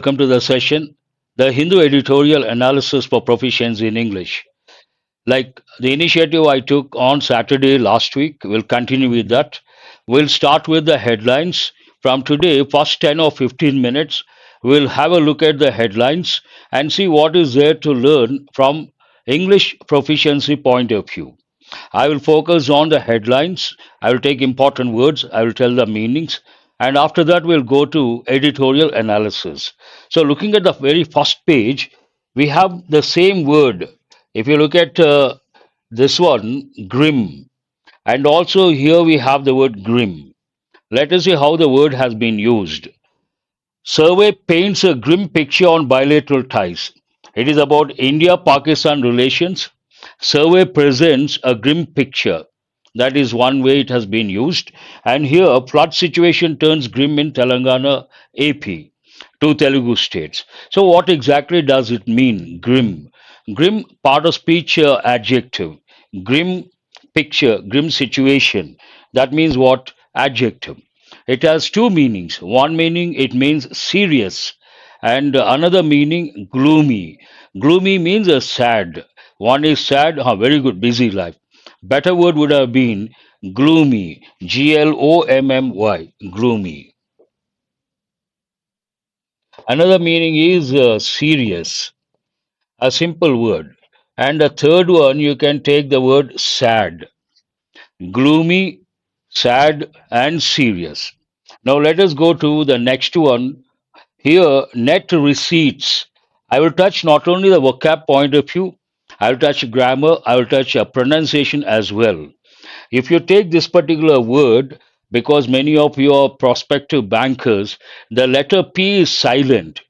welcome to the session, the Hindu Editorial Analysis for Proficiency in English. Like the initiative I took on Saturday last week, we'll continue with that. We'll start with the headlines. From today, first 10 or 15 minutes, we'll have a look at the headlines and see what is there to learn from English proficiency point of view. I will focus on the headlines. I will take important words. I will tell the meanings. And after that, we'll go to editorial analysis. So, looking at the very first page, we have the same word. If you look at this one, grim, and also here we have the word grim. Let us see how the word has been used. Survey paints a grim picture on bilateral ties. It is about India Pakistan relations. Survey presents a grim picture. That is one way it has been used. And here, flood situation turns grim in Telangana, AP, two Telugu states. So, what exactly does it mean, grim? Grim, part of speech adjective. Grim picture, grim situation. That means what? Adjective. It has two meanings. One meaning it means serious, and another meaning gloomy. Gloomy means a sad. One is sad, very good, busy life. Better word would have been gloomy, Glommy, gloomy. Another meaning is serious, a simple word. And the third one, you can take the word sad, gloomy, sad, and serious. Now let us go to the next one. Here, net receipts. I will touch not only the vocab point of view, I will touch grammar, I will touch pronunciation as well. If you take this particular word, because many of you are prospective bankers, the letter P is silent.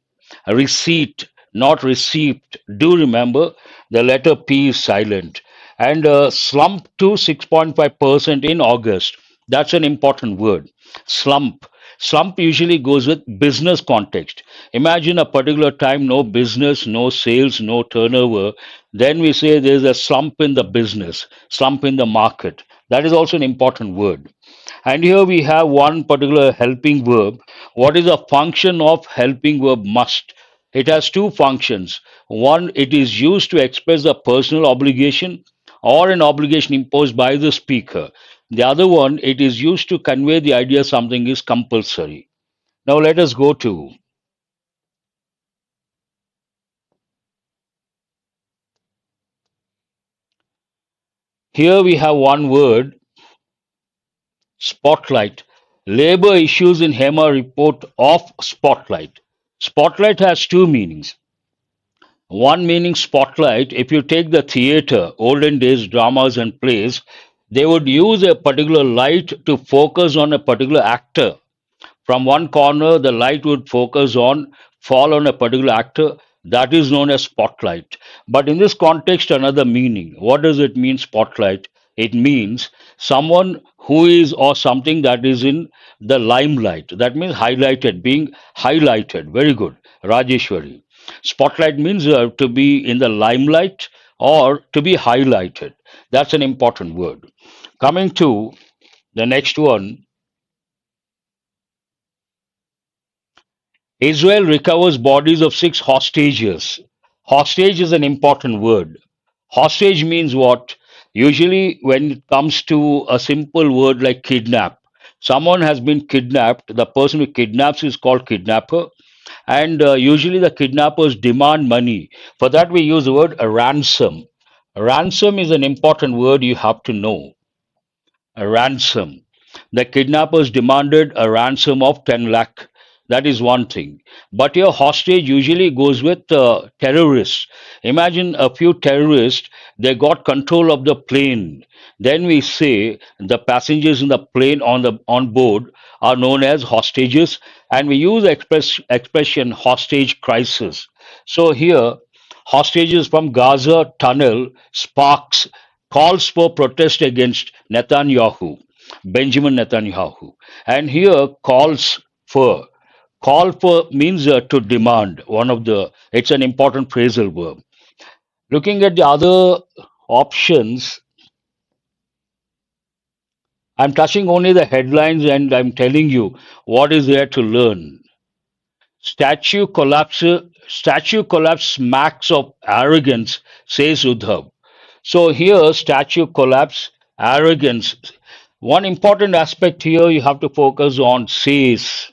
Receipt, not receipt. Do remember the letter P is silent. And slump to 6.5% in August. That's an important word. Slump. Slump usually goes with business context. Imagine a particular time, no business, no sales, no turnover. Then we say there's a slump in the business, slump in the market. That is also an important word. And here we have one particular helping verb. What is a function of helping verb must? It has two functions. One, it is used to express a personal obligation or an obligation imposed by the speaker. The other one, it is used to convey the idea something is compulsory. Now let us go to here we have one word, spotlight. Labor issues in HEMA report of spotlight. Spotlight has two meanings. One meaning spotlight, if you take the theater, olden days dramas and plays, they would use a particular light to focus on a particular actor. From one corner, the light would focus on, fall on a particular actor. That is known as spotlight. But in this context, another meaning. What does it mean, spotlight? It means someone who is or something that is in the limelight. That means highlighted, being highlighted. Very good. Rajeshwari. Spotlight means to be in the limelight or to be highlighted. That's an important word. Coming to the next one, Israel recovers bodies of six hostages. Hostage is an important word. Hostage means what? Usually, when it comes to a simple word like kidnap, someone has been kidnapped. The person who kidnaps is called kidnapper. And usually, the kidnappers demand money. For that, we use the word a ransom. Ransom is an important word you have to know. A ransom. The kidnappers demanded a ransom of 10 lakh. That is one thing. But your hostage usually goes with terrorists. Imagine a few terrorists, they got control of the plane. Then we say the passengers in the plane on board are known as hostages, and we use the expression hostage crisis. So here, hostages from Gaza tunnel sparks calls for protest against Netanyahu, Benjamin Netanyahu. And here calls for. Call for means to demand. It's an important phrasal verb. Looking at the other options, I'm touching only the headlines and I'm telling you what is there to learn. Statue collapse smacks of arrogance, says Uddhav. So here, statue collapse, arrogance. One important aspect here you have to focus on says.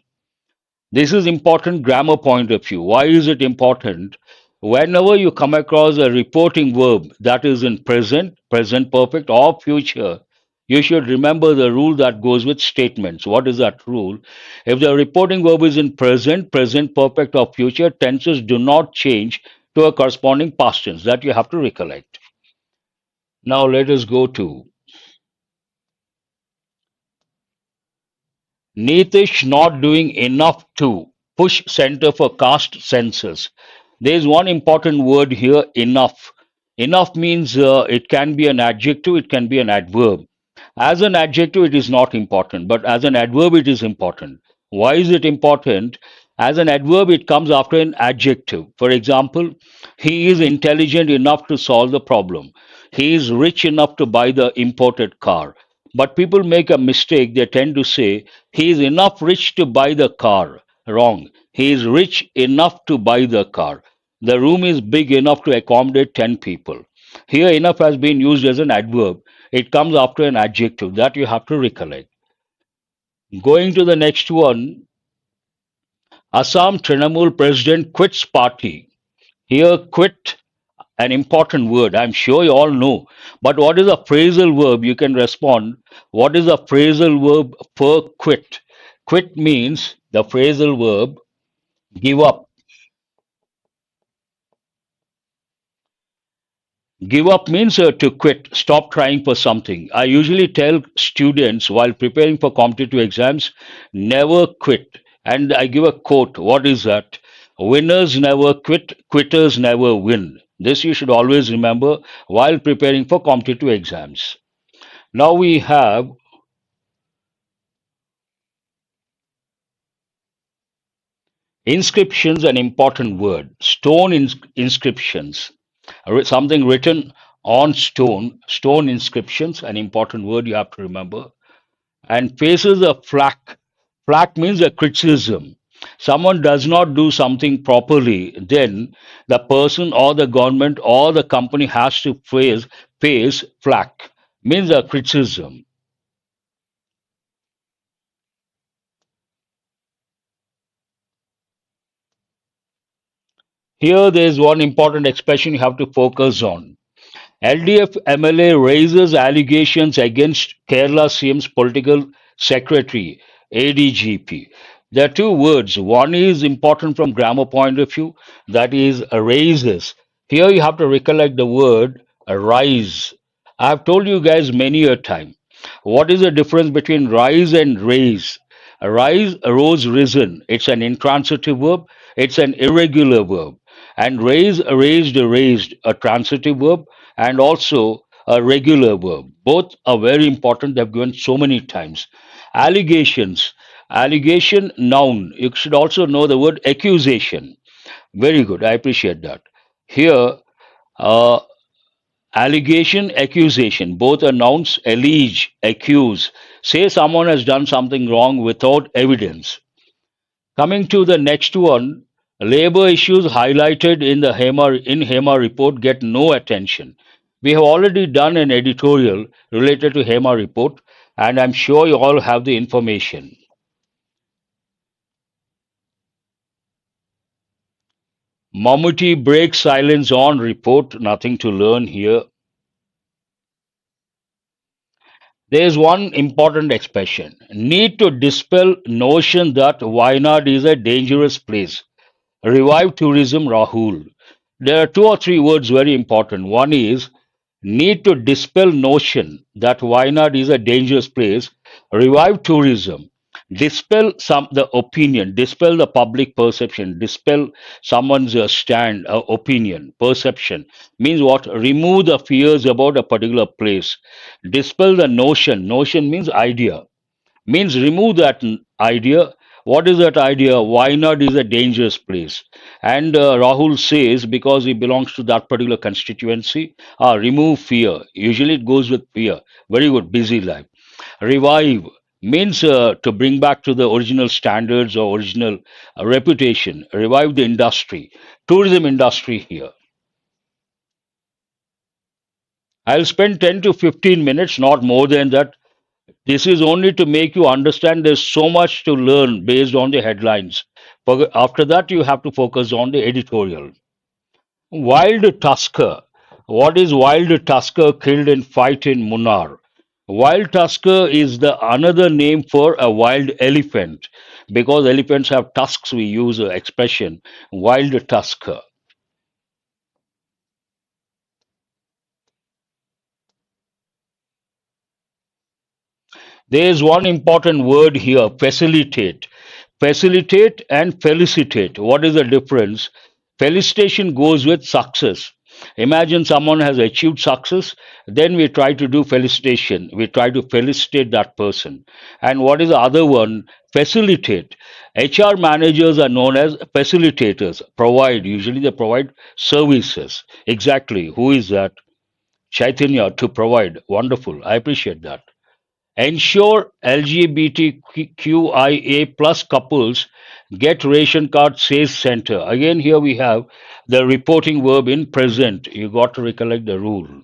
This is important grammar point of view. Why is it important? Whenever you come across a reporting verb that is in present, present perfect, or future, you should remember the rule that goes with statements. What is that rule? If the reporting verb is in present, present perfect, or future, tenses do not change to a corresponding past tense. That you have to recollect. Now let us go to Nitish not doing enough to push Center for Caste Census. There is one important word here, enough. Enough means it can be an adjective, it can be an adverb. As an adjective, it is not important, but as an adverb, it is important. Why is it important? As an adverb, it comes after an adjective. For example, he is intelligent enough to solve the problem. He is rich enough to buy the imported car. But people make a mistake. They tend to say, he is enough rich to buy the car. Wrong. He is rich enough to buy the car. The room is big enough to accommodate 10 people. Here, enough has been used as an adverb. It comes after an adjective that you have to recollect. Going to the next one, Assam Trinamool president quits party. Here, quit, an important word. I'm sure you all know. But what is a phrasal verb? You can respond. What is a phrasal verb for quit? Quit means the phrasal verb give up. Give up means to quit, stop trying for something. I usually tell students while preparing for competitive exams, never quit. And I give a quote. What is that? Winners never quit, quitters never win. This you should always remember while preparing for competitive exams. Now we have inscriptions, an important word. Inscriptions. Something written on stone. Stone inscriptions, an important word you have to remember. And faces a flack. Flack means a criticism. Someone does not do something properly, then the person or the government or the company has to face flack. Means a criticism. Here there is one important expression you have to focus on. LDF MLA raises allegations against Kerala CM's political secretary, ADGP. There are two words. One is important from grammar point of view, that is raises. Here you have to recollect the word rise. I have told you guys many a time. What is the difference between rise and raise? Rise, rose, risen. It's an intransitive verb. It's an irregular verb. And raise, raised, raised, a transitive verb and also a regular verb. Both are very important. They've given so many times. Allegations. Allegation, noun. You should also know the word accusation. Very good. I appreciate that. Here, uh, allegation, accusation. Both are nouns. Allege, accuse. Say someone has done something wrong without evidence. Coming to the next one, labor issues highlighted in the HEMA report get no attention. We have already done an editorial related to HEMA report, and I'm sure you all have the information. Mammootty breaks silence on report, nothing to learn here. There is one important expression. Need to dispel notion that Wayanad is a dangerous place. Revive tourism, Rahul. There are two or three words very important. One is need to dispel notion that Wayanad is a dangerous place. Revive tourism. Dispel the opinion, dispel the public perception, dispel someone's stand, opinion, perception. Means what? Remove the fears about a particular place. Dispel the notion. Notion means idea, means remove that idea. What is that idea? Why not is a dangerous place? And Rahul says because he belongs to that particular constituency, remove fear. Usually it goes with fear. Very good, busy life. Revive. Means to bring back to the original standards or original reputation, revive the industry, tourism industry here. I'll spend 10 to 15 minutes, not more than that. This is only to make you understand there's so much to learn based on the headlines. After that, you have to focus on the editorial. Wild Tusker. What is Wild Tusker killed in fight in Munnar? Wild Tusker is the another name for a wild elephant. Because elephants have tusks, we use the expression Wild Tusker. There is one important word here, facilitate. Facilitate and felicitate. What is the difference? Felicitation goes with success. Imagine someone has achieved success, then we try to do felicitation. We try to felicitate that person. And what is the other one? Facilitate. HR managers are known as facilitators. Provide, usually they provide services. Exactly. Who is that? Chaitanya to provide. Wonderful. I appreciate that. Ensure LGBTQIA plus couples get ration card says center. Again, here we have the reporting verb in present. You got to recollect the rule.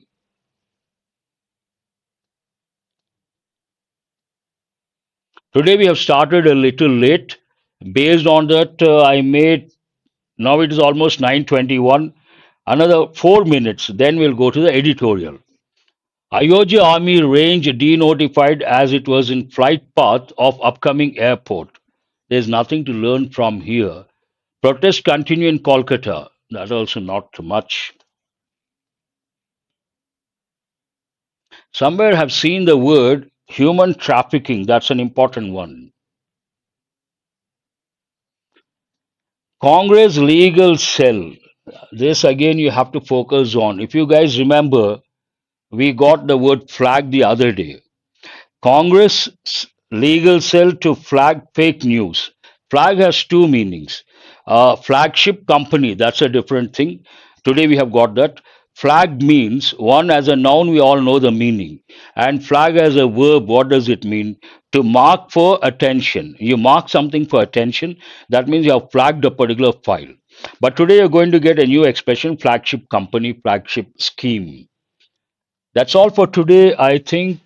Today we have started a little late. Based on that, I made now it is almost 9:21. Another 4 minutes, then we'll go to the editorial. Ayodhya Army Range denotified as it was in flight path of upcoming airport. There's nothing to learn from here. Protests continue in Kolkata. That also not much. Somewhere have seen the word human trafficking. That's an important one. Congress legal cell. This again you have to focus on. If you guys remember, we got the word flag the other day. Congress legal cell to flag fake news. Flag has two meanings. Flagship company, that's a different thing. Today we have got that. Flag means one as a noun, we all know the meaning. And flag as a verb, what does it mean? To mark for attention. You mark something for attention, that means you have flagged a particular file. But today you're going to get a new expression flagship company, flagship scheme. That's all for today. I think.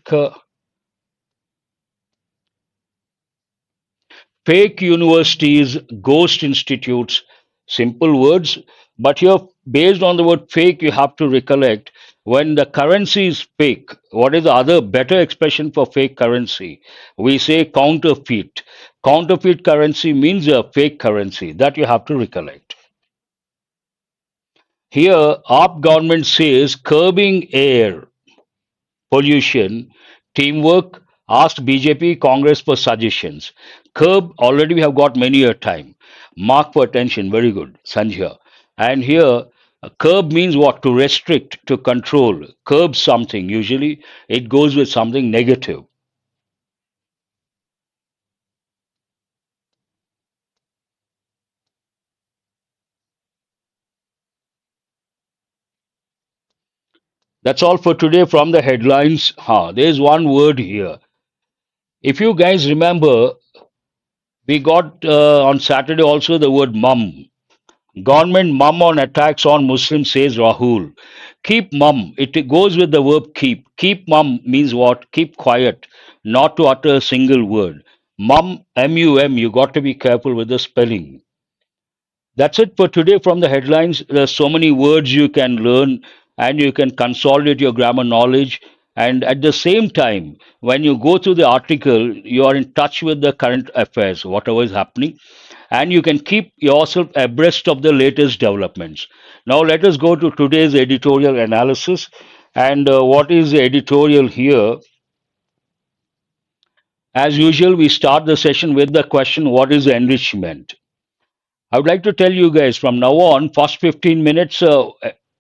Fake universities, ghost institutes, simple words. But here, based on the word fake, you have to recollect when the currency is fake. What is the other better expression for fake currency? We say counterfeit. Counterfeit currency means a fake currency. That you have to recollect. Here, AAP government says curbing air pollution, teamwork, asked BJP Congress for suggestions. Curb, already we have got many a time. Mark for attention, very good, Sanjay. And here, curb means what? To restrict, to control. Curb something, usually it goes with something negative. That's all for today from the headlines. There's one word here. If you guys remember, we got on Saturday also the word mum. Government mum on attacks on Muslims, says Rahul. Keep mum. It goes with the verb keep. Keep mum means what? Keep quiet, not to utter a single word. Mum, M-U-M, you got to be careful with the spelling. That's it for today from the headlines. There's so many words you can learn and you can consolidate your grammar knowledge. And at the same time, when you go through the article, you are in touch with the current affairs, whatever is happening, and you can keep yourself abreast of the latest developments. Now, let us go to today's editorial analysis. And what is the editorial here? As usual, we start the session with the question, what is enrichment? I would like to tell you guys from now on, first 15 minutes,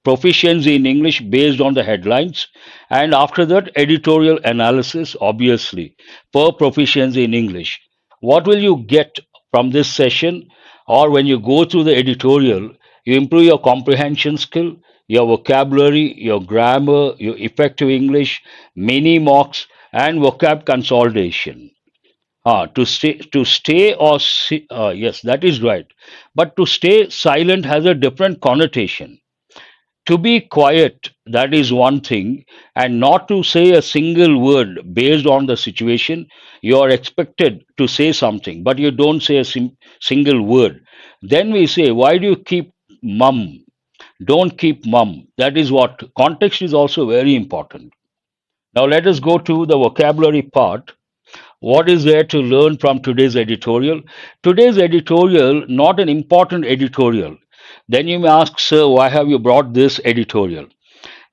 proficiency in English based on the headlines, and after that, editorial analysis, obviously, per proficiency in English. What will you get from this session, or when you go through the editorial? You improve your comprehension skill, your vocabulary, your grammar, your effective English, mini mocks, and vocab consolidation. To stay yes, that is right. But to stay silent has a different connotation. To be quiet, that is one thing, and not to say a single word based on the situation. You are expected to say something, but you don't say a single word. Then we say, why do you keep mum? Don't keep mum. That is what context is also very important. Now let us go to the vocabulary part. What is there to learn from today's editorial? Today's editorial, not an important editorial. Then you may ask, sir, why have you brought this editorial?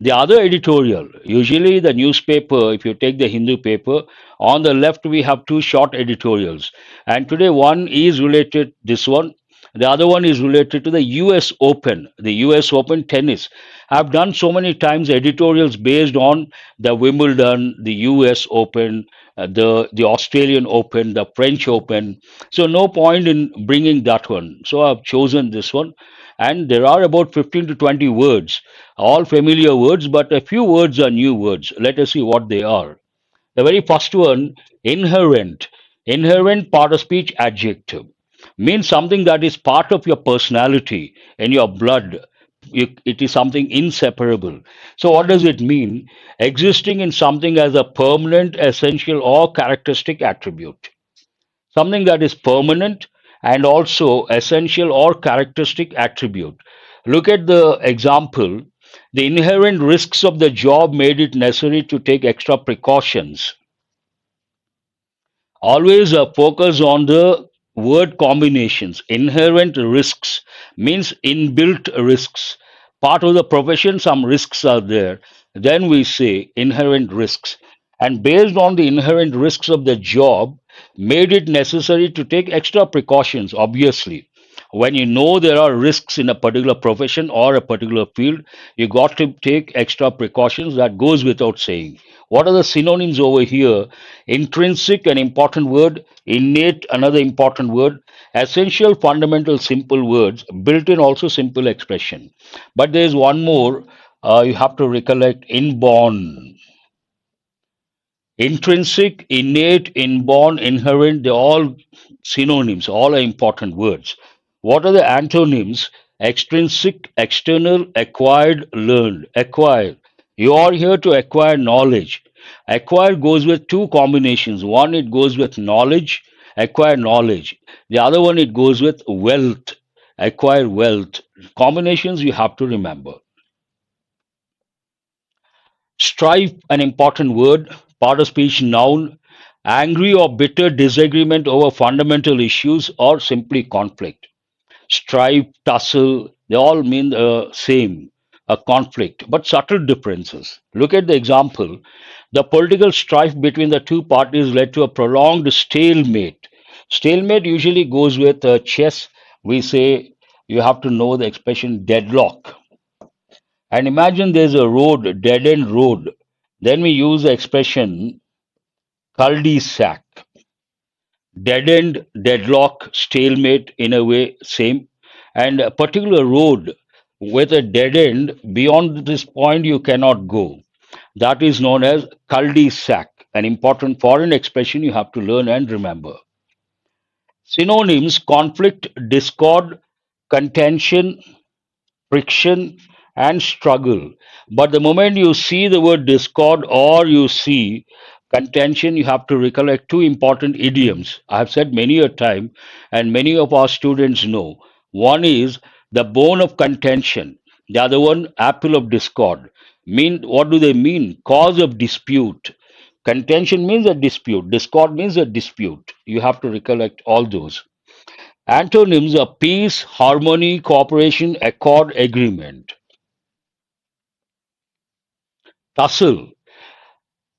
The other editorial, usually the newspaper, if you take the Hindu paper, on the left we have two short editorials. And today one is related, this one, the other one is related to the US Open, the US Open tennis. I've done so many times editorials based on the Wimbledon, the US Open, the Australian Open, the French Open. So no point in bringing that one. So I've chosen this one, and there are about 15 to 20 words, all familiar words, but a few words are new words. Let us see what they are. The very first one, inherent. Inherent part of speech adjective means something that is part of your personality in your blood. It is something inseparable. So, what does it mean? Existing in something as a permanent, essential, or characteristic attribute. Something that is permanent and also essential or characteristic attribute. Look at the example. The inherent risks of the job made it necessary to take extra precautions. Always focus on the word combinations. Inherent risks means inbuilt risks. Part of the profession, some risks are there. Then we say inherent risks. And based on the inherent risks of the job, made it necessary to take extra precautions, obviously. When you know there are risks in a particular profession or a particular field, you got to take extra precautions. That goes without saying. What are the synonyms over here? Intrinsic, an important word. Innate, another important word. Essential, fundamental, simple words. Built in, also simple expression. But there is one more you have to recollect: inborn. Intrinsic, innate, inborn, inherent, they're all synonyms, all are important words. What are the antonyms? Extrinsic, external, acquired, learned. Acquired. You are here to acquire knowledge. Acquire goes with two combinations. One, it goes with knowledge, acquire knowledge. The other one, it goes with wealth, acquire wealth. Combinations you have to remember. Strife, an important word, part of speech noun, angry or bitter disagreement over fundamental issues or simply conflict. Strife, tussle, they all mean the same, a conflict, but subtle differences. Look at the example. The political strife between the two parties led to a prolonged stalemate. Stalemate usually goes with chess. We say you have to know the expression deadlock. And imagine there's a road, dead end road. Then we use the expression cul-de-sac. Dead end, deadlock, stalemate, in a way, same. And a particular road with a dead end, beyond this point you cannot go. That is known as cul-de-sac, an important foreign expression you have to learn and remember. Synonyms: conflict, discord, contention, friction, and struggle. But the moment you see the word discord or you see contention, you have to recollect two important idioms. I have said many a time, and many of our students know. One is the bone of contention, the other one, apple of discord. What do they mean? Cause of dispute. Contention means a dispute, discord means a dispute. You have to recollect all those. Antonyms are peace, harmony, cooperation, accord, agreement. Tussle.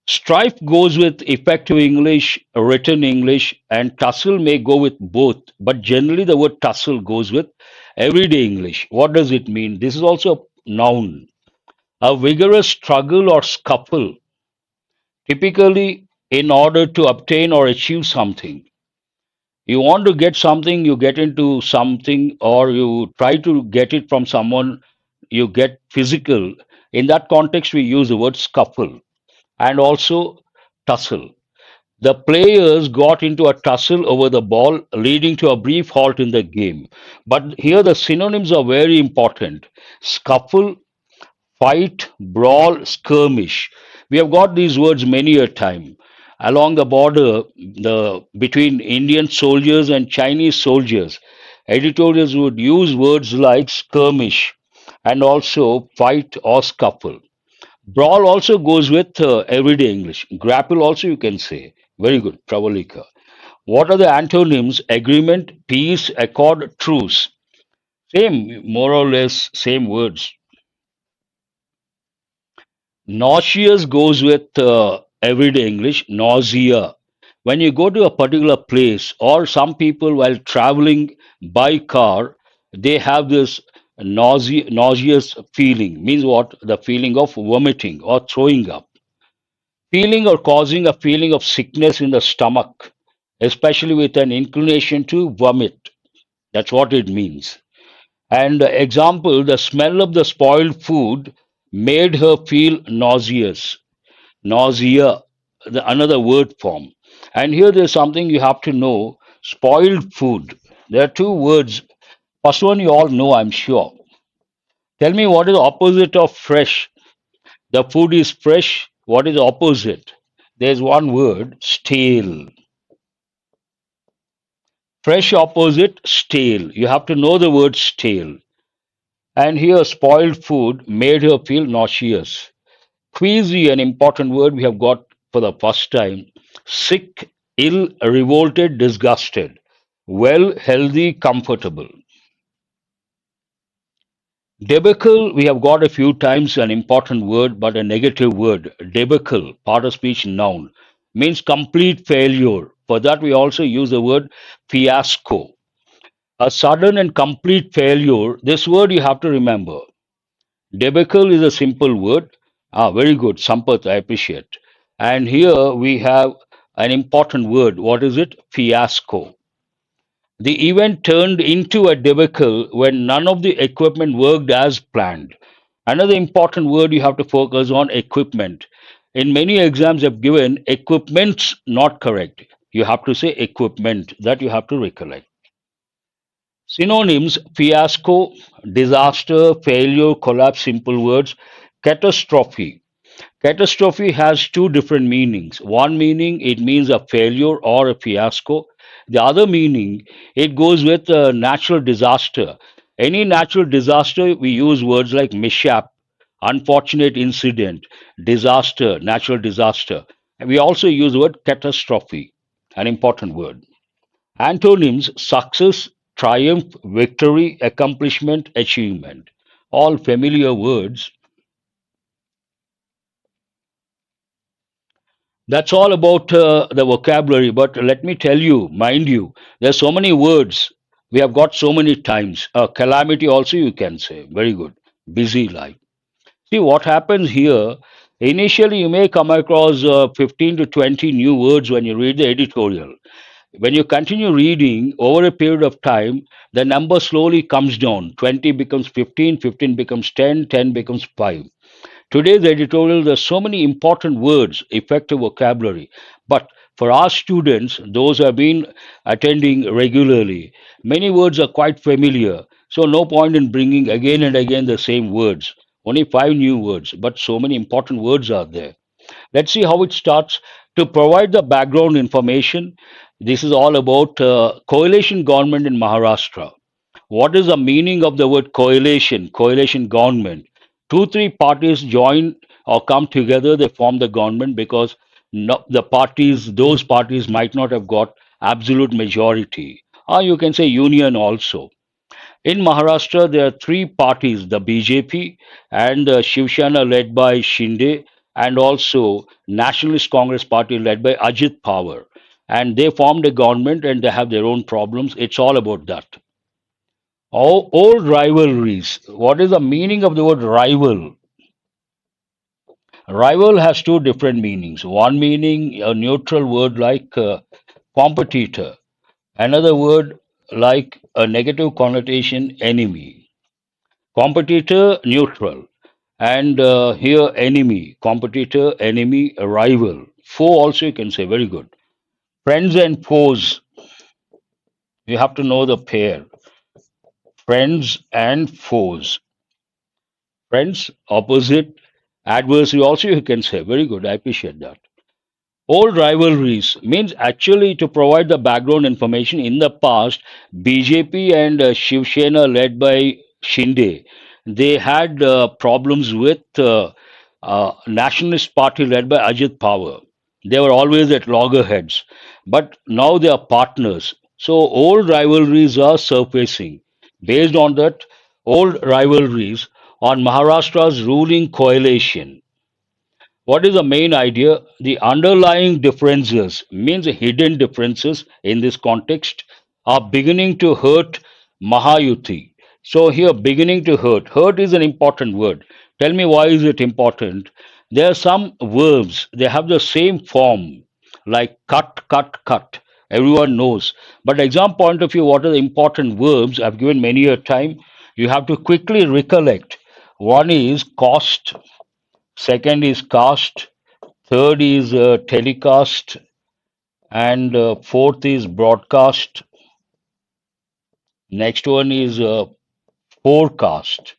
Strife goes with effective English, written English, and tussle may go with both, but generally the word tussle goes with everyday English. What does it mean? This is also a noun. A vigorous struggle or scuffle, typically in order to obtain or achieve something. You want to get something, you get into something, or you try to get it from someone, you get physical. In that context, we use the word scuffle and also tussle. The players got into a tussle over the ball, leading to a brief halt in the game. But here the synonyms are very important: scuffle, fight, brawl, skirmish. We have got these words many a time. Along the border, between Indian soldiers and Chinese soldiers, editorials would use words like skirmish and also fight or scuffle. Brawl also goes with everyday English. Grapple also you can say. Very good, Pravalika. What are the antonyms? Agreement, peace, accord, truce. Same, more or less, same words. Nauseous goes with everyday English, nausea. When you go to a particular place, or some people while traveling by car, they have this nauseous feeling. Means what? The feeling of vomiting or throwing up. Feeling or causing a feeling of sickness in the stomach, especially with an inclination to vomit. That's what it means. And example, the smell of the spoiled food made her feel nauseous. Nausea, another word form. And here there's something you have to know: spoiled food. There are two words. First one you all know, I'm sure. Tell me what is the opposite of fresh. The food is fresh. What is the opposite? There's one word: stale. Fresh opposite stale. You have to know the word stale. And here spoiled food made her feel nauseous. Queasy, an important word we have got for the first time. Sick, ill, revolted, disgusted. Well, healthy, comfortable. Debacle, we have got a few times, an important word, but a negative word. Debacle, part of speech noun, means complete failure. For that, we also use the word fiasco. A sudden and complete failure, this word you have to remember. Debacle is a simple word. Ah, very good, Sampath, I appreciate. And here we have an important word. What is it? Fiasco. The event turned into a debacle when none of the equipment worked as planned. Another important word you have to focus on: equipment. In many exams I've given equipments not correct. You have to say equipment. That you have to recollect. Synonyms: fiasco, disaster, failure, collapse, simple words. Catastrophe. Catastrophe has two different meanings. One meaning, it means a failure or a fiasco. The other meaning, it goes with a natural disaster. Any natural disaster, we use words like mishap, unfortunate incident, disaster, natural disaster. And we also use the word catastrophe, an important word. Antonyms: success, triumph, victory, accomplishment, achievement. All familiar words. That's all about the vocabulary. But let me tell you, mind you, there's so many words we have got so many times. Calamity also you can say. Very good. Busy life. See what happens here. Initially, you may come across 15 to 20 new words when you read the editorial. When you continue reading over a period of time, the number slowly comes down. 20 becomes 15, 15 becomes 10, 10 becomes 5. Today's editorial, there's so many important words, effective vocabulary. But for our students, those who have been attending regularly, many words are quite familiar. So no point in bringing again and again the same words. Only 5 new words, but so many important words are there. Let's see how it starts. To provide the background information, this is all about coalition government in Maharashtra. What is the meaning of the word coalition? Coalition government. Two, three parties join or come together, they form the government because the parties, those parties might not have got absolute majority. Or you can say union also. In Maharashtra, there are three parties: the BJP and Shiv Sena led by Shinde, and also Nationalist Congress Party led by Ajit Pawar. And they formed a government and they have their own problems. It's all about that. Old rivalries. What is the meaning of the word rival? Rival has two different meanings. One meaning, a neutral word like competitor. Another word like a negative connotation, enemy. Competitor, neutral. And here, enemy. Competitor, enemy, rival. Foe also you can say. Very good. Friends and foes. You have to know the pair. Friends and foes. Friends, opposite, adversary also you can say. Very good. I appreciate that. Old rivalries means actually to provide the background information. In the past, BJP and Shiv Sena led by Shinde, they had problems with Nationalist Party led by Ajit Pawar. They were always at loggerheads, but now they are partners. So old rivalries are surfacing. Based on that, old rivalries on Maharashtra's ruling coalition, what is the main idea? The underlying differences, means hidden differences in this context, are beginning to hurt Mahayuti. So here, beginning to hurt. Hurt is an important word. Tell me why is it important? There are some verbs, they have the same form, like cut, cut, cut. Everyone knows. But exam point of view, what are the important verbs? I've given many a time. You have to quickly recollect. One is cost, second is cast, third is telecast, and fourth is broadcast. Next one is forecast,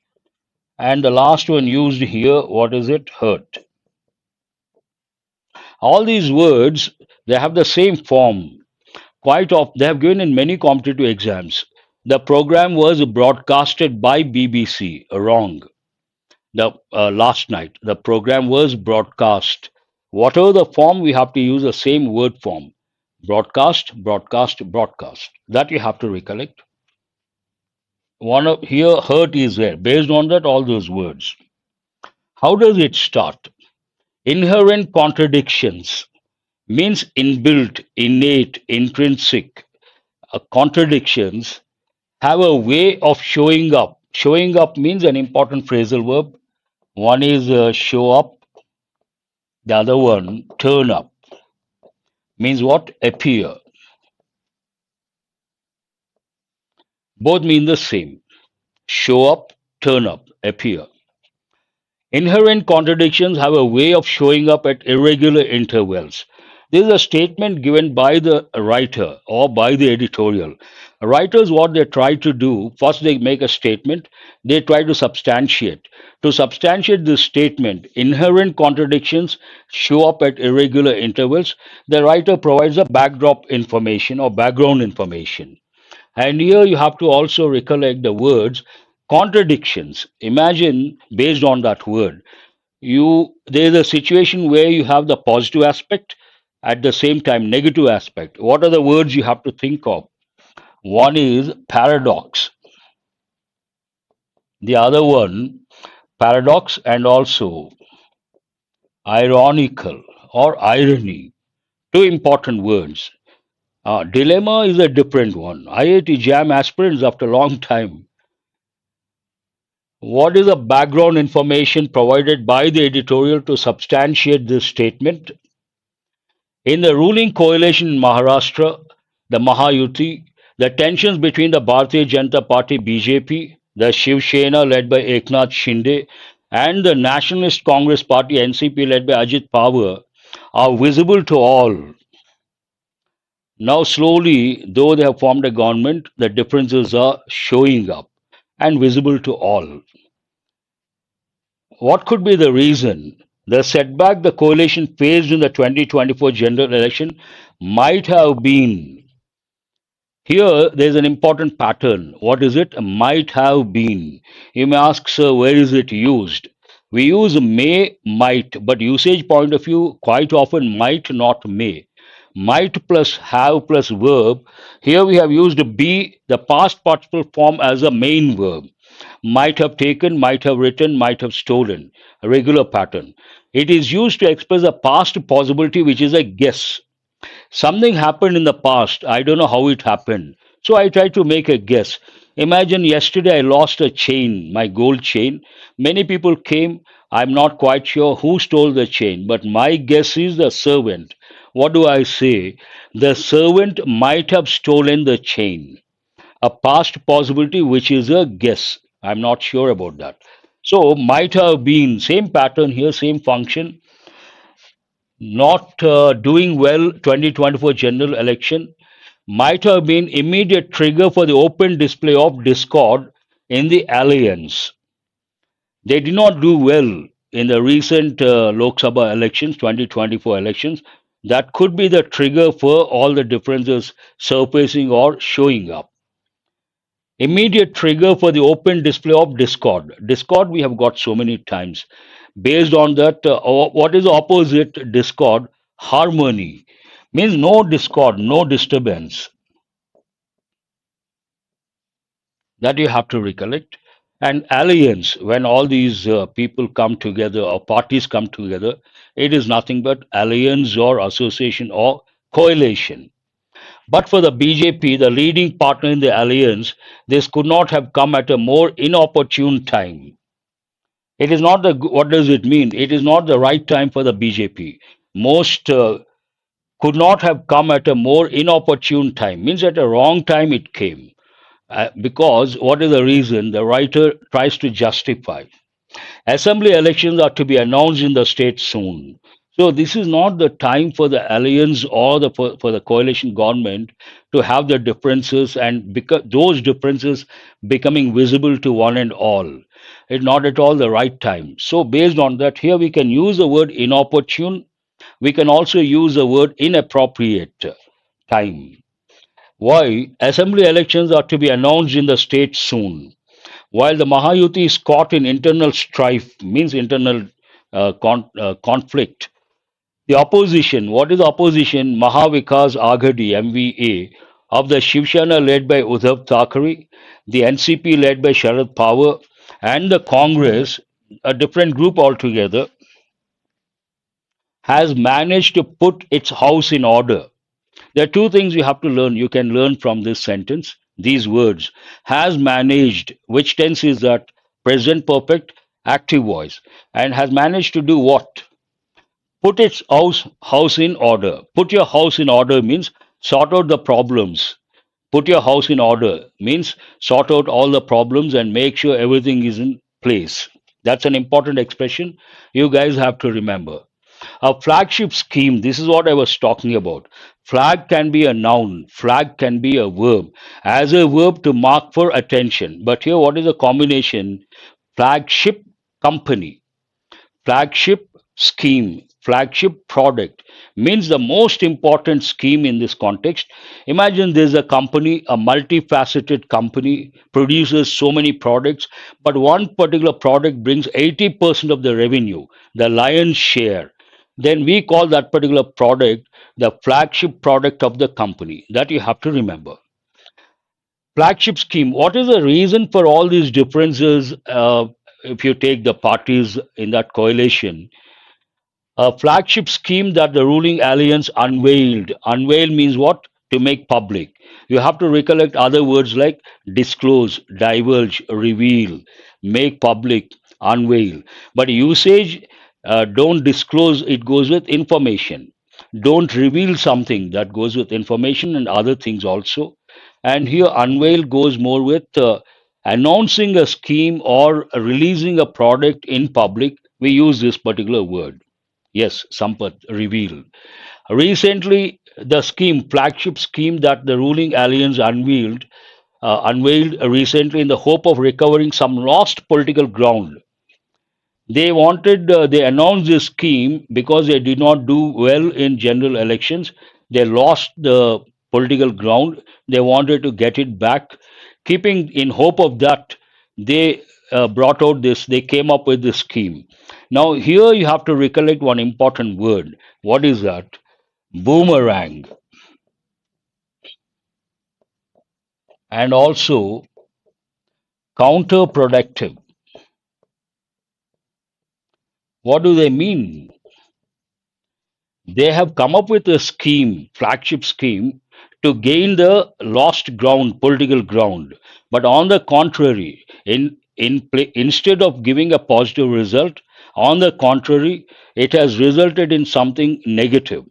and the last one used here, what is it? Hurt. All these words, they have the same form. Quite often, they have given in many competitive exams. The program was broadcasted by BBC. Wrong. The last night, the program was broadcast. Whatever the form, we have to use the same word form. Broadcast, broadcast, broadcast. That you have to recollect. One of here, hurt is there. Based on that, all those words. How does it start? Inherent contradictions means inbuilt, innate, intrinsic. Contradictions have a way of showing up. Showing up means an important phrasal verb. One is show up, the other one turn up. Means what? Appear. Both mean the same. Show up, turn up, appear. Inherent contradictions have a way of showing up at irregular intervals. This is a statement given by the writer or by the editorial. Writers, what they try to do, first they make a statement, they try to substantiate. To substantiate this statement, inherent contradictions show up at irregular intervals. The writer provides a backdrop information or background information. And here you have to also recollect the words contradictions. Imagine based on that word, you there is a situation where you have the positive aspect at the same time negative aspect. What are the words you have to think of? One is paradox, the other one paradox and also ironical or irony. Two important words. Dilemma is a different one. IIT jam aspirants after a long time. What is the background information provided by the editorial to substantiate this statement? In the ruling coalition in Maharashtra, the Mahayuti, the tensions between the Bharatiya Janata Party BJP, the Shiv Sena led by Eknath Shinde, and the Nationalist Congress Party NCP led by Ajit Pawar are visible to all. Now, slowly, though they have formed a government, the differences are showing up and visible to all. What could be the reason? The setback the coalition faced in the 2024 general election might have been. Here, there's an important pattern. What is it? Might have been. You may ask, sir, where is it used? We use may, might, but usage point of view, quite often might, not may. Might plus have plus verb. Here we have used be, the past participle form, as a main verb. Might have taken, might have written, might have stolen. A regular pattern. It is used to express a past possibility which is a guess. Something happened in the past. I don't know how it happened. So I try to make a guess. Imagine yesterday I lost a chain, my gold chain. Many people came. I'm not quite sure who stole the chain, but my guess is the servant. What do I say? The servant might have stolen the chain. A past possibility which is a guess. I'm not sure about that. So might have been, same pattern here, same function. Not doing well 2024 general election might have been immediate trigger for the open display of discord in the alliance. They did not do well in the recent Lok Sabha elections, 2024 elections. That could be the trigger for all the differences surfacing or showing up. Immediate trigger for the open display of discord. Discord we have got so many times. Based on that, what is the opposite discord? Harmony. Means no discord, no disturbance. That you have to recollect. And alliance, when all these people come together or parties come together, it is nothing but alliance or association or coalition. But for the BJP, the leading partner in the alliance, this could not have come at a more inopportune time. It is not the, what does it mean? It is not the right time for the BJP. Most could not have come at a more inopportune time. Means at a wrong time it came. Because what is the reason? The writer tries to justify. Assembly elections are to be announced in the state soon. So this is not the time for the alliance or for the coalition government to have the differences and because those differences becoming visible to one and all. It's not at all the right time. So based on that, here we can use the word inopportune. We can also use the word inappropriate time. Why? Assembly elections are to be announced in the state soon. While the Mahayuti is caught in internal strife, means internal conflict, the opposition, what is the opposition? Mahavikas Aghadi, MVA, of the Shiv Sena led by Uddhav Thackeray, the NCP led by Sharad Pawar, and the Congress, a different group altogether, has managed to put its house in order. There are two things you have to learn. You can learn from this sentence, these words. Has managed, which tense is that? Present perfect, active voice. And has managed to do what? Put its house in order. Put your house in order means sort out the problems. Put your house in order means sort out all the problems and make sure everything is in place. That's an important expression you guys have to remember. A flagship scheme, this is what I was talking about. Flag can be a noun, flag can be a verb, as a verb to mark for attention. But here, what is the combination? Flagship company, flagship scheme, flagship product means the most important scheme in this context. Imagine there's a company, a multifaceted company, produces so many products, but one particular product brings 80% of the revenue, the lion's share. Then we call that particular product the flagship product of the company. That you have to remember. Flagship scheme. What is the reason for all these differences? If you take the parties in that coalition, a flagship scheme that the ruling alliance unveiled. Unveil means what? To make public. You have to recollect other words like disclose, divulge, reveal, make public, unveil. But usage, don't disclose, it goes with information. Don't reveal something, that goes with information and other things also. And here, unveil goes more with announcing a scheme or releasing a product in public. We use this particular word. Yes, Sampath, reveal. Recently, the scheme, flagship scheme that the ruling alliance unveiled recently in the hope of recovering some lost political ground. They announced this scheme because they did not do well in general elections. They lost the political ground. They wanted to get it back. Keeping in hope of that, they brought out this, they came up with this scheme. Now, here you have to recollect one important word. What is that? Boomerang. And also counterproductive. What do they mean? They have come up with a scheme, flagship scheme, to gain the lost ground, political ground. But on the contrary, instead of giving a positive result, on the contrary, it has resulted in something negative.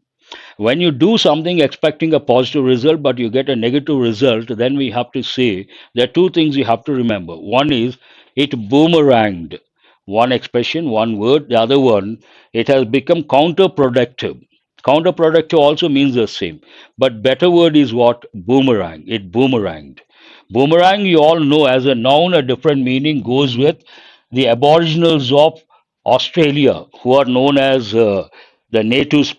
When you do something expecting a positive result, but you get a negative result, then we have to say there are two things you have to remember. One is it boomeranged. one expression, one word. The other one, it has become counterproductive. Counterproductive also means the same, but better word is what? Boomerang. It boomeranged. Boomerang, you all know, as a noun, a different meaning goes with the Aboriginals of Australia, who are known as the native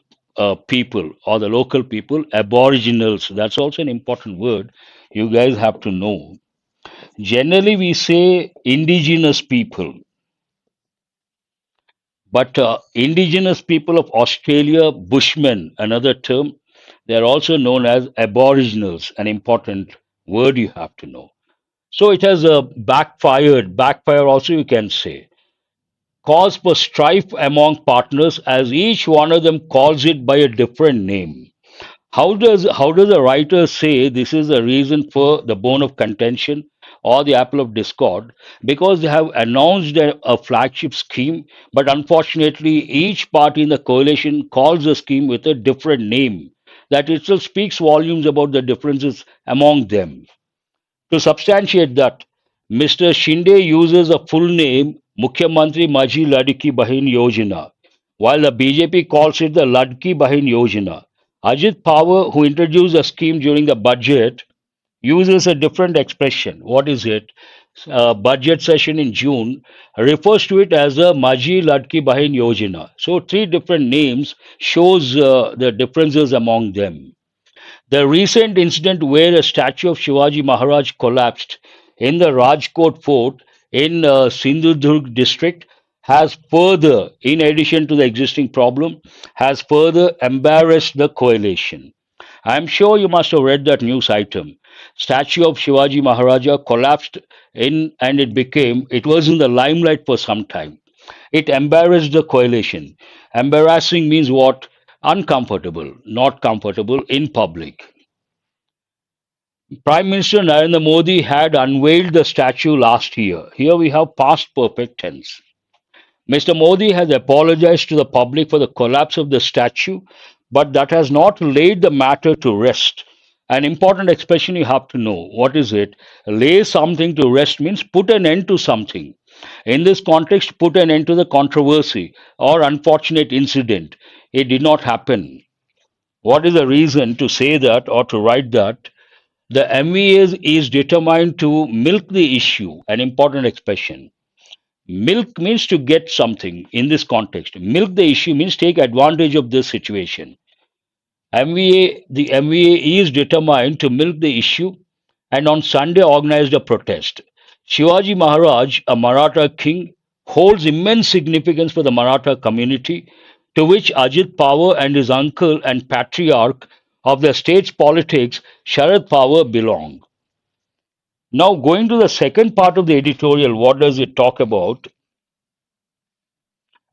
people or the local people, Aboriginals. That's also an important word you guys have to know. Generally, we say indigenous people, but indigenous people of Australia, Bushmen, another term, they are also known as Aboriginals, an important word you have to know. So it has backfired. Backfire also you can say. Cause for strife among partners as each one of them calls it by a different name. How does the writer say this is the reason for the bone of contention or the apple of discord? Because they have announced a flagship scheme, but unfortunately each party in the coalition calls the scheme with a different name. That itself speaks volumes about the differences among them. To substantiate that, Mr. Shinde uses a full name Mukhyamantri Maji Ladki Bahin Yojana, while the BJP calls it the Ladki Bahin Yojana. Ajit Pawar, who introduced the scheme during the budget, uses a different expression. What is it? Budget session in June refers to it as a Maji Ladki Bahin Yojana. So three different names shows the differences among them. The recent incident where a statue of Shivaji Maharaj collapsed in the Rajkot fort in Sindhudurg district has further, in addition to the existing problem, has further embarrassed the coalition. I'm sure you must have read that news item. Statue of Shivaji Maharaja collapsed in and it was in the limelight for some time. It embarrassed the coalition. Embarrassing means what? Uncomfortable, not comfortable in public. Prime Minister Narendra Modi had unveiled the statue last year. Here we have past perfect tense. Mr. Modi has apologized to the public for the collapse of the statue, but that has not laid the matter to rest. An important expression you have to know. What is it? Lay something to rest means put an end to something. In this context, put an end to the controversy or unfortunate incident. It did not happen. What is the reason to say that or to write that? The MEA is determined to milk the issue, an important expression. Milk means to get something in this context. Milk the issue means take advantage of this situation. The MEA is determined to milk the issue and on Sunday organized a protest. Shivaji Maharaj, a Maratha king, holds immense significance for the Maratha community, to which Ajit Pawar and his uncle and patriarch of the state's politics, Sharad Pawar, belong. Now, going to the second part of the editorial, what does it talk about?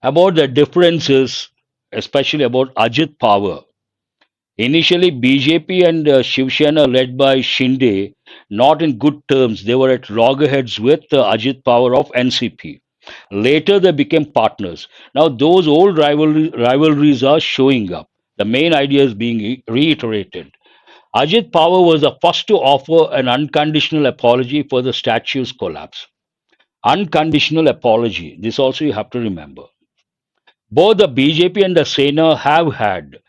About the differences, especially about Ajit Pawar. Initially, BJP and Shiv Sena, led by Shinde, not in good terms. They were at loggerheads with Ajit Pawar of NCP. Later, they became partners. Now, those old rivalries are showing up. The main idea is being reiterated. Ajit Pawar was the first to offer an unconditional apology for the statue's collapse. Unconditional apology. This also you have to remember. Both the BJP and the Sena have had.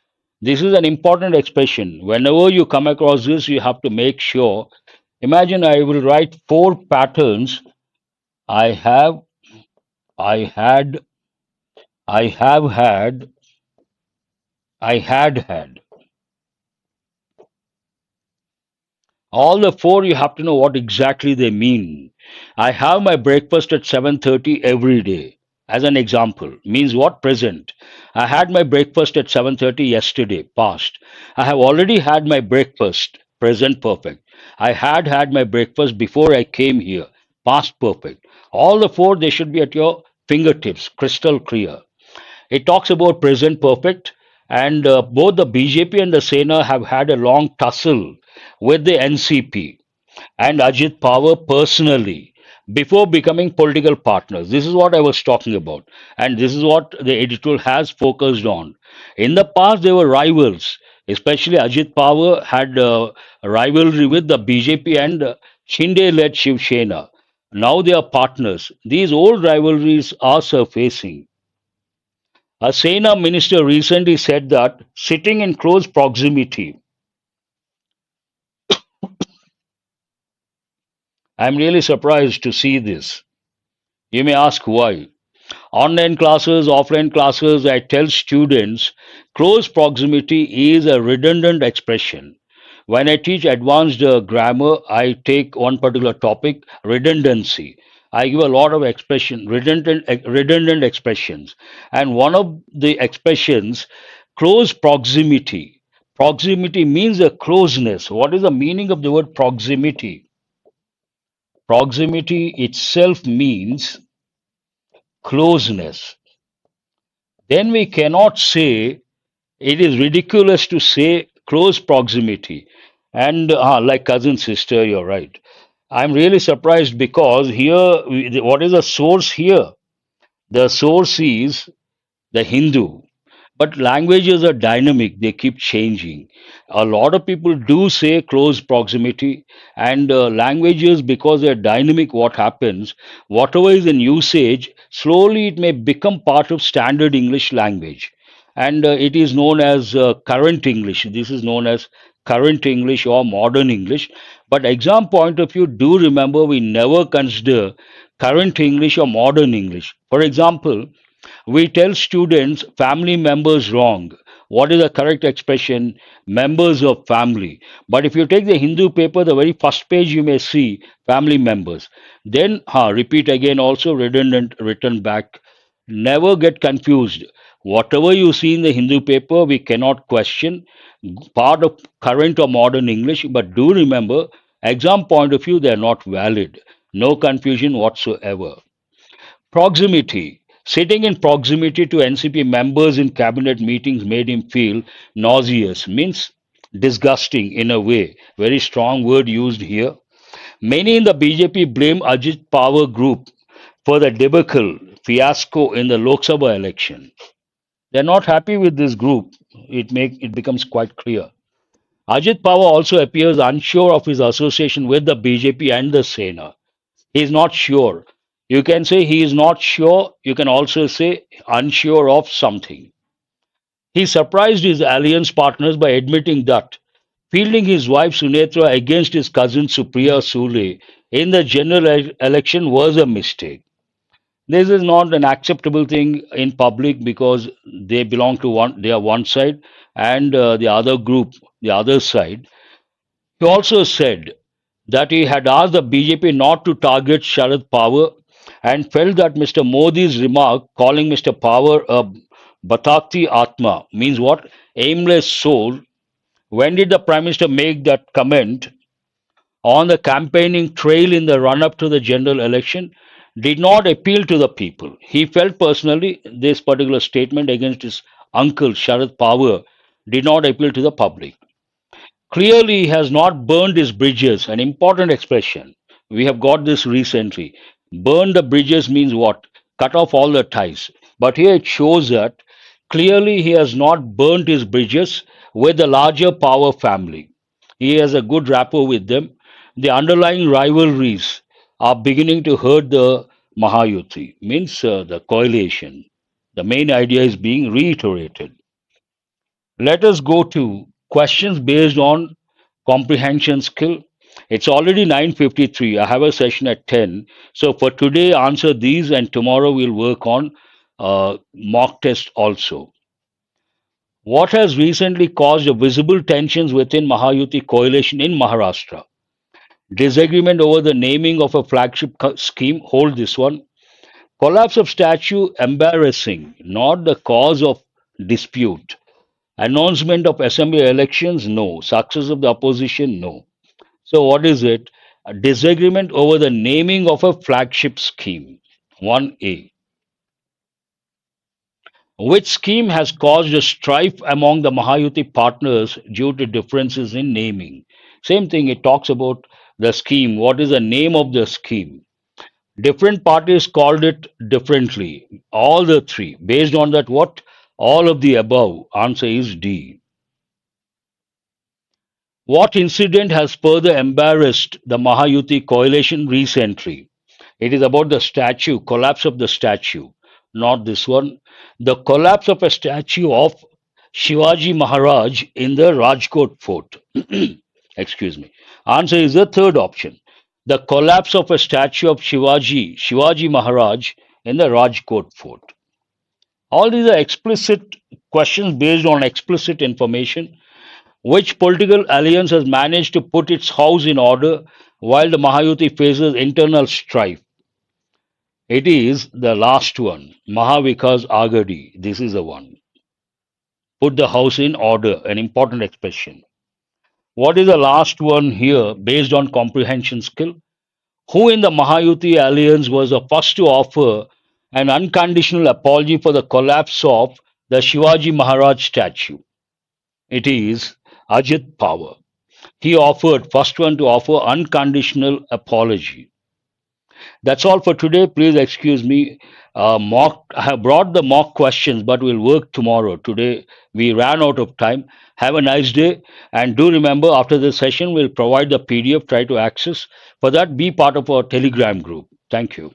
This is an important expression. Whenever you come across this, you have to make sure. Imagine I will write four patterns. I have, I had, I have had, I had. All the four you have to know what exactly they mean. I have my breakfast at 7:30 every day. As an example, means what? Present. I had my breakfast at 7:30 yesterday, past. I have already had my breakfast, present perfect. I had my breakfast before I came here, past perfect. All the four they should be at your fingertips, crystal clear. It talks about present perfect, and both the BJP and the Sena have had a long tussle with the NCP and Ajit Pawar personally before becoming political partners. This is what I was talking about, and this is what the editorial has focused on. In the past, they were rivals, especially Ajit Pawar had a rivalry with the BJP and Shinde led Shiv Sena. Now they are partners. These old rivalries are surfacing. A Sena minister recently said that sitting in close proximity, I'm really surprised to see this. You may ask why. Online classes, offline classes, I tell students close proximity is a redundant expression. When I teach advanced grammar, I take one particular topic, redundancy. I give a lot of redundant expressions. And one of the expressions, close proximity. Proximity means a closeness. What is the meaning of the word proximity? Proximity itself means closeness. Then we cannot say it is ridiculous to say close proximity. And like cousin sister, you're right. I'm really surprised because here, what is the source here? The source is the Hindu. But languages are dynamic, they keep changing. A lot of people do say close proximity, and languages, because they're dynamic, what happens, whatever is in usage, slowly it may become part of standard English language. And it is known as current English. This is known as current English or modern English. But exam point of view, do remember we never consider current English or modern English. For example, we tell students family members wrong. What is the correct expression? Members of family. But if you take the Hindu paper, the very first page you may see family members. Then repeat again, also redundant, written back. Never get confused. Whatever you see in the Hindu paper, we cannot question. Part of current or modern English, but do remember, exam point of view, they are not valid. No confusion whatsoever. Proximity. Sitting in proximity to NCP members in cabinet meetings made him feel nauseous, means disgusting in a way. Very strong word used here. Many in the BJP blame Ajit Power group for the debacle fiasco in the Lok Sabha election. They're not happy with this group. It becomes quite clear. Ajit Power also appears unsure of his association with the BJP and the Sena. He is not sure. You can say he is not sure. You can also say unsure of something. He surprised his alliance partners by admitting that fielding his wife Sunetra against his cousin Supriya Sule in the general election was a mistake. This is not an acceptable thing in public because they belong to one, they are one side, and the other group, the other side. He also said that he had asked the BJP not to target Sharad Pawar and felt that Mr. Modi's remark calling Mr. Pawar a Bhatakti Atma means what? Aimless soul. When did the Prime Minister make that comment on the campaigning trail in the run up to the general election? Did not appeal to the people. He felt personally this particular statement against his uncle Sharad Pawar did not appeal to the public. Clearly, he has not burned his bridges, an important expression. We have got this recently. Burn the bridges means what? Cut off all the ties. But here it shows that clearly he has not burnt his bridges with the larger power family. He has a good rapport with them. The underlying rivalries are beginning to hurt the Mahayuti, means the coalition. The main idea is being reiterated. Let us go to questions based on comprehension skill. It's already 9:53. I have a session at 10. So for today, answer these, and tomorrow we'll work on mock test also. What has recently caused a visible tensions within Mahayuti coalition in Maharashtra? Disagreement over the naming of a flagship scheme. Hold this one. Collapse of statue embarrassing, not the cause of dispute. Announcement of assembly elections, no. Success of the opposition, no. So, what is it? A disagreement over the naming of a flagship scheme. 1A. Which scheme has caused a strife among the Mahayuti partners due to differences in naming? Same thing, it talks about the scheme. What is the name of the scheme? Different parties called it differently. All the three. Based on that, what? All of the above. Answer is D. What incident has further embarrassed the Mahayuti coalition recently? It is about the statue, collapse of the statue, not this one. The collapse of a statue of Shivaji Maharaj in the Rajkot fort. Excuse me. Answer is the third option. The collapse of a statue of Shivaji Maharaj in the Rajkot fort. All these are explicit questions based on explicit information. Which political alliance has managed to put its house in order while the Mahayuti faces internal strife? It is the last one, Mahavikas Agadi. This is the one. Put the house in order, an important expression. What is the last one here based on comprehension skill? Who in the Mahayuti alliance was the first to offer an unconditional apology for the collapse of the Shivaji Maharaj statue? It is Ajit Pawar. He offered, first one to offer unconditional apology. That's all for today. Please excuse me. I have brought the mock questions, but we'll work tomorrow. Today we ran out of time. Have a nice day, and do remember after this session we'll provide the PDF. Try to access. For that, be part of our Telegram group. Thank you.